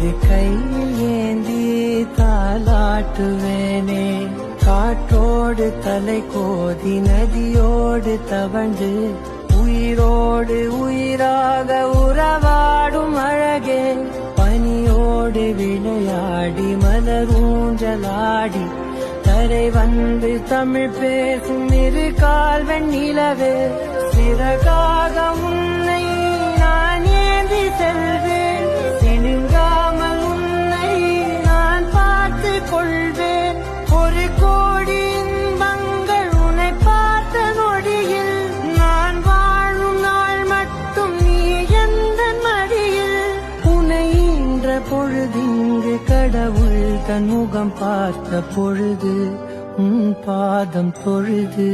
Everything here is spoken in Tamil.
இரு கையில் ஏந்தி தாலாட்டுவேனே. காற்றோடு தலை கோதி நதியோடு தவண்டு உயிரோடு உயிராக உறவாடும் அழகே. பனியோடு விளையாடி மலரூஞ்சலாடி கரை வந்து தமிழ் பேசும் இரு கால் வெண்ணிலவே. சிறகாக உன்னை நான் ஏந்தி செல்வேன், சினுங்காமல் உன்னை நான் பார்த்து கொள்வேன். ஒரு கோடி இன்பங்கள் உன்னை பார்த்த நொடியில், நான் வாழும் நாள் மட்டும் நீ எந்த மடியில். உன்னை ஈன்ற பொழுதிங்கு கடவுள் தன் முகம் பார்த்த பொழுது உன் பாதம் தொழுது.